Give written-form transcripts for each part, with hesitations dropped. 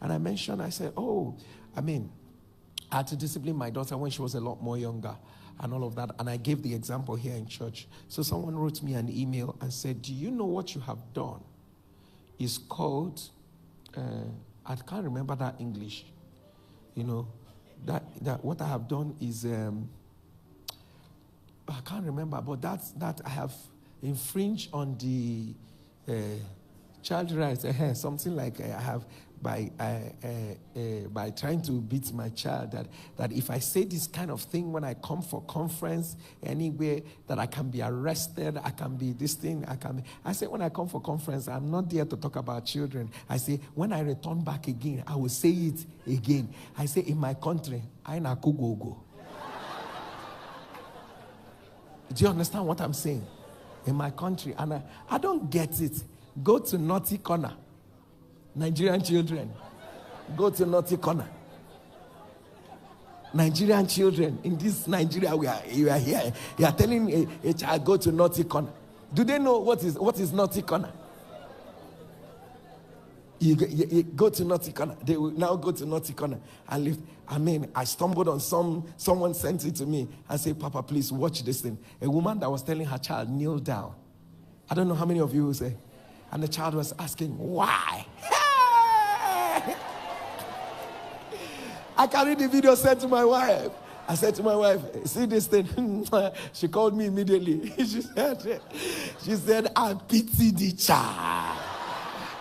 And I mentioned, I said, I had to discipline my daughter when she was a lot more younger and all of that. And I gave the example here in church. So someone wrote me an email and said, do you know what you have done? It's called, I can't remember that English. That what I have done is, I can't remember, but that I have infringed on the child rights. Something like I have by trying to beat my child, that if I say this kind of thing when I come for conference anywhere, that I can be arrested, I can be this thing, I say when I come for conference, I'm not there to talk about children. I say when I return back again, I will say it again. I say in my country, I na kugogo. Do you understand what I'm saying? In my country, and I don't get it. Go to Naughty Corner. Nigerian children, go to Naughty Corner. Nigerian children, in this Nigeria, you are here. You are telling a child, go to Naughty Corner. Do they know what is Naughty Corner? You go to Naughty Corner. They will now go to Naughty Corner and live. I stumbled on someone sent it to me and said, Papa, please watch this thing. A woman that was telling her child, kneel down. I don't know how many of you will say. And the child was asking, why? I carried the video, said to my wife. I said to my wife, see this thing? She called me immediately. She said, I pity the child.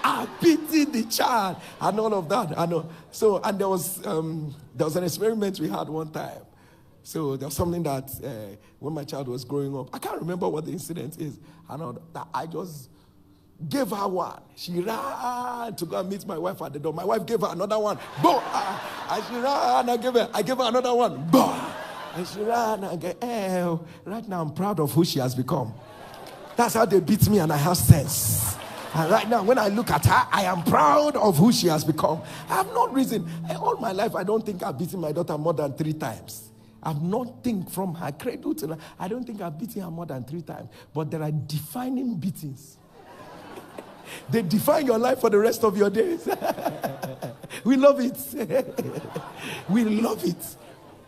I pity the child. And all of that. I know. So, and there was an experiment we had one time. So there was something that when my child was growing up, I can't remember what the incident is. I know that I just gave her one. She ran to go and meet my wife at the door. My wife gave her another one. Boom! And she ran. I gave her another one. Boom! And she ran. Right now I'm proud of who she has become. That's how they beat me, and I have sense. And right now, when I look at her, I am proud of who she has become. I have no reason. All my life, I don't think I've beaten my daughter more than 3 times. I've not think from her cradle to now. I don't think I've beaten her more than 3 times. But there are defining beatings. They define your life for the rest of your days. We love it. We love it.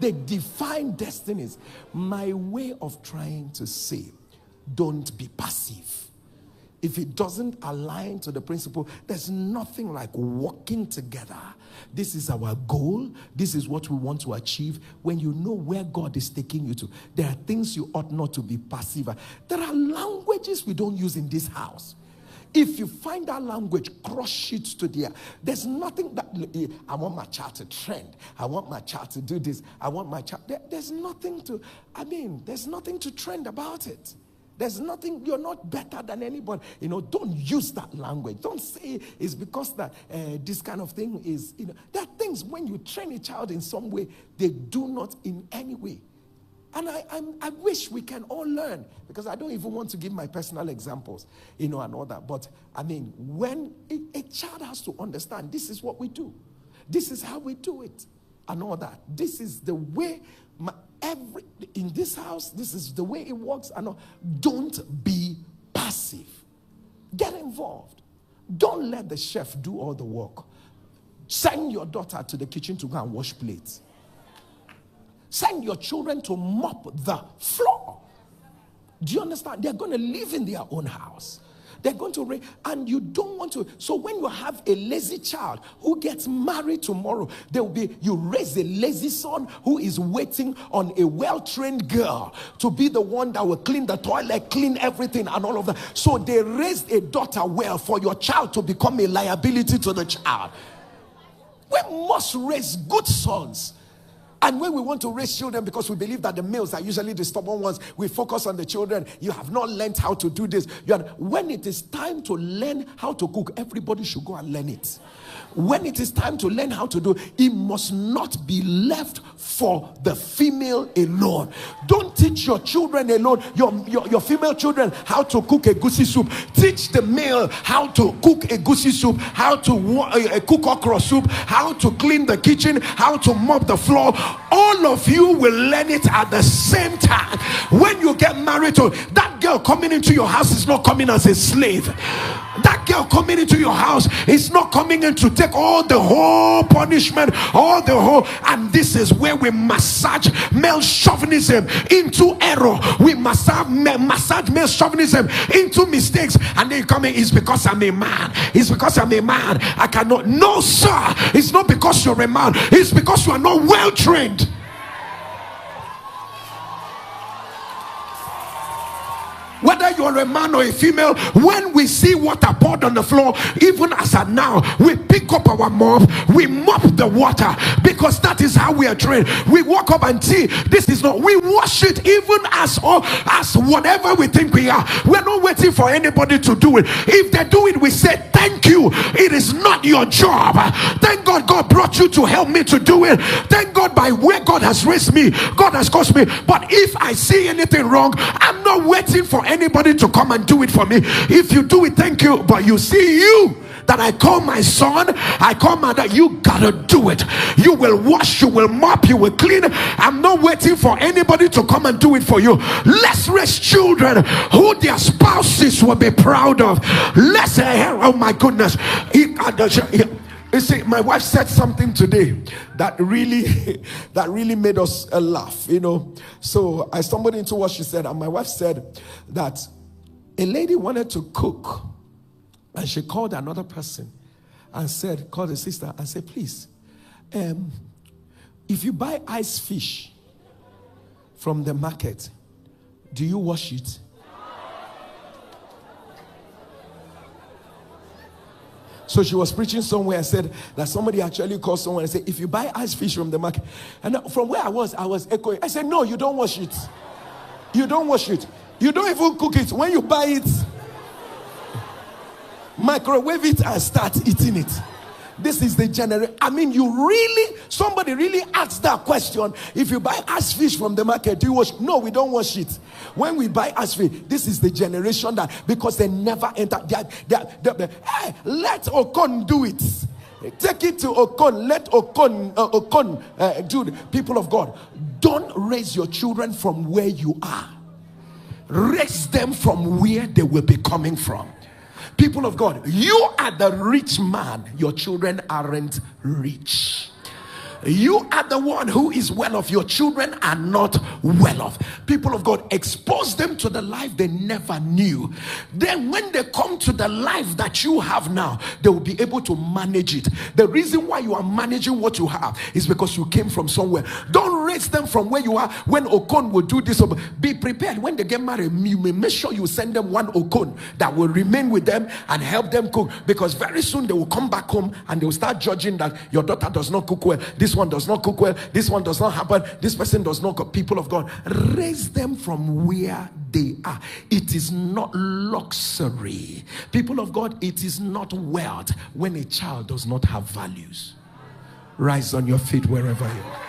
They define destinies. My way of trying to say, don't be passive. If it doesn't align to the principle, there's nothing like working together. This is our goal. This is what we want to achieve. When you know where God is taking you to, there are things you ought not to be passive. There are languages we don't use in this house. If you find that language, crush it to the air. There's nothing that, I want my child to trend. I want my child to do this. I want my child. There's nothing to trend about it. There's nothing, you're not better than anybody. Don't use that language. Don't say it's because that this kind of thing is, there are things when you train a child in some way, they do not in any way. And I wish we can all learn, because I don't even want to give my personal examples, and all that. But when a child has to understand, this is what we do. This is how we do it, and all that. This is the way, in this house, this is the way it works. And don't be passive. Get involved. Don't let the chef do all the work. Send your daughter to the kitchen to go and wash plates. Send your children to mop the floor. Do you understand? They're going to live in their own house. They're going to raise, and you don't want to. So when you have a lazy child who gets married tomorrow, you raise a lazy son who is waiting on a well-trained girl to be the one that will clean the toilet, clean everything, and all of that. So they raised a daughter well for your child to become a liability to the child. We must raise good sons. And when we want to raise children, because we believe that the males are usually the stubborn ones, we focus on the children. You have not learned how to do this. When it is time to learn how to cook, everybody should go and learn it. When it is time to learn how to do, it must not be left for the female alone. Don't teach your children alone, your female children, how to cook a goosey soup. Teach the male how to cook a goosey soup, how to cook okra soup, how to clean the kitchen, how to mop the floor. All of you will learn it at the same time. When you get married to that girl, coming into your house is not coming as a slave. That girl girl coming into your house is not coming in to take all the whole punishment, all the whole. And this is where we massage male chauvinism into error. We massage male chauvinism into mistakes. And then you come in, it's because I'm a man. It's because I'm a man. I cannot. No, sir. It's not because you're a man. It's because you are not well trained. Whether you're a man or a female, when we see water poured on the floor, even as at now, we pick up our mop, we mop the water, because that is how we are trained. We walk up and see, this is not, we wash it even as whatever we think we are. We're not waiting for anybody to do it. If they do it, we say, thank you. It is not your job. Thank God God brought you to help me to do it. Thank God by where God has raised me, God has caused me. But if I see anything wrong, I'm not waiting for anybody to come and do it for me. If you do it, thank you. But you see, you that I call my son, I call my dad, you gotta do it. You will wash, you will mop, you will clean. I'm not waiting for anybody to come and do it for you. Let's raise children who their spouses will be proud of. Let's oh my goodness. You see, my wife said something today that really made us laugh, you know. So I stumbled into what she said, and my wife said that a lady wanted to cook, and she called another person and said, called the sister and said, please, if you buy ice fish from the market, do you wash it? So she was preaching somewhere and said that somebody actually called someone and said, if you buy ice fish from the market, and from where I was echoing. I said, no, you don't wash it. You don't wash it. You don't even cook it. When you buy it, microwave it and start eating it. This is the generation. I mean, somebody really asked that question. If you buy ice fish from the market, do you wash? No, we don't wash it. When we buy ice fish, this is the generation that, because they never enter. Hey, let Okon do it. Take it to Okon. Let Okon do it. People of God, don't raise your children from where you are. Raise them from where they will be coming from. People of God, you are the rich man. Your children aren't rich. You are the one who is well off. Your children are not well off. People of God, expose them to the life they never knew. Then when they come to the life that you have now, they will be able to manage it. The reason why you are managing what you have is because you came from somewhere. Don't raise them from where you are. When Okon will do this, be prepared. When they get married, you may make sure you send them one Okon that will remain with them and help them cook. Because very soon they will come back home and they will start judging that your daughter does not cook well. This one does not cook well. This one does not happen. This person does not cook. People of God, raise them from where they are. It is not luxury. People of God, it is not wealth when a child does not have values. Rise on your feet wherever you are.